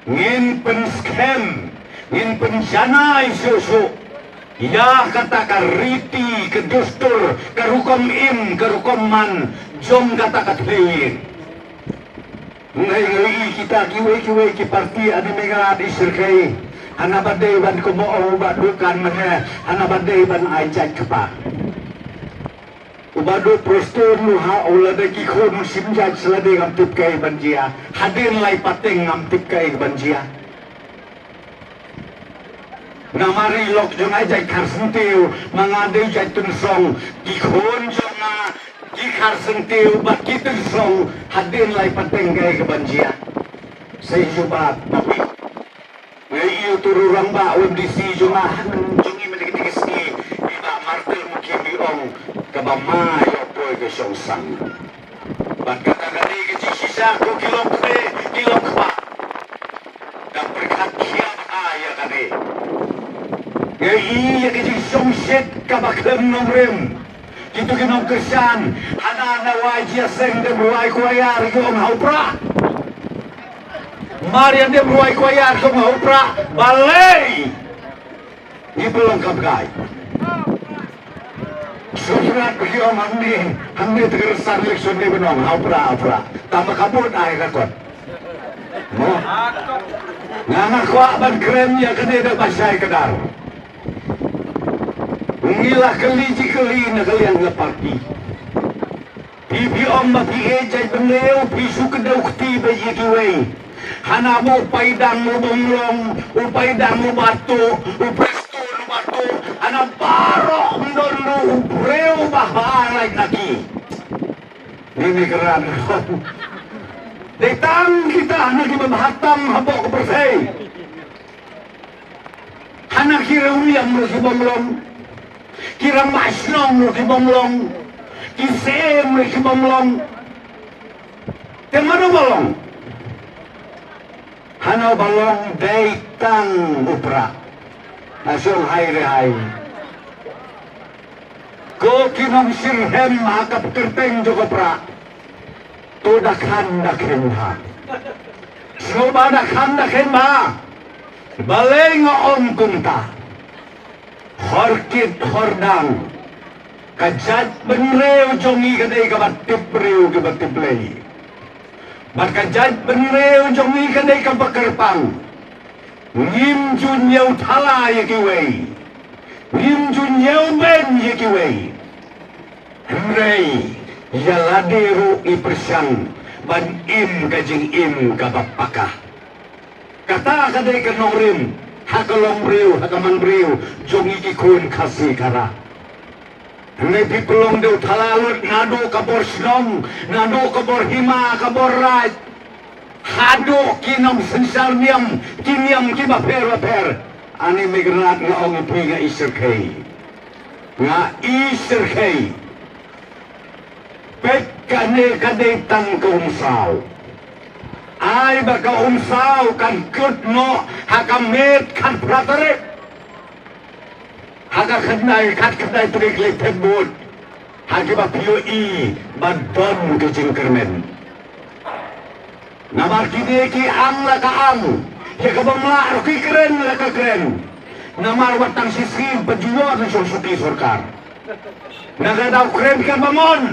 ngin penskem, ngin penjanai susu. Ya kata kariti kedustur karukom karukom man jom kata katliin. Ngai kita kiwe ki parti ane mega di sirkai. Hana badai ban ko mo badukan mana hana badai ban ajak kepa. Ubado prostor nu ha ulada ki khon simjaj selade ngam tip kai banjia. Hadir lai pateng ngam tip kai banjia. Namari lok jong ajak karsentiu mangadai jatun song ki khon jonga ki karsentiu bat kitun song hadir lai pateng kai banjia. Saya coba tapi ngayu turu ramba undisi jonga jongi mendigis ni iba martel mukimi ong kabama yo boy ke songsang. Bat kata kali ke sisa ko kilok pa. Dan berkat kiam aya kali. Ngayi ke songset kabaklem nomrem. Kitu kinong kesan hana na wajia seng de buai kuayar ko ang haupra. Marian dia beruai kuayar ke maupra balai di belum kapkai surat bagi orang hamni tergersar leksun dia benong haupra tambah kabut air kakot ngana kuak ban krem ya kena ada basai kedar ngilah keli na kalian ngeparti pipi om mapi ejai beneu pisu kedau keti bayi kiwei hana mo paidang mo bonglong upaidang mo batu upresto mo batu ana barok ndonu upreu bahalay lagi ini keran datang kita nagi memhatam habok bersai hana kira uyang mo si bonglong kira masnong mo si bonglong kisem mo si bonglong temano bolong hana balong datang upra nasyong hai ko kinong sirhem hakap kerteng joko pra to dakhan ha so ba dakhan ha baleng om kunta horkit hordang kajat benreu jongi kadai kabatip reu kabatip lei Bakajat benreu jongi kadai ka bakerpang ngim junyau thala ya kiwei ngim junyau ben ya kiwei hemrei ya ladiru ipersang ban im kajing im kabapaka kata kadai ka nongrim hakalong breu hakaman breu jongi kikun kasih kara Ngai pipelong deu talalut nado kabor snong, nado kabor hima kabor raj. Hado kinam sensal niam, kiniam kiba per. Ani migrat nga ong ipi nga iserkay. Nga iserkay. Pek kane kadetang kaumsaw. Ay baka umsaw kan kutno hakamet kan prataret. Haka kadnai trik lek tebut haki ba POE badon ke jingkermen namar kini ki ang laka ang ya kabamla ki keren laka keren namar watang sisi pejuang ng susuki surkar nagadaw keren ka bamon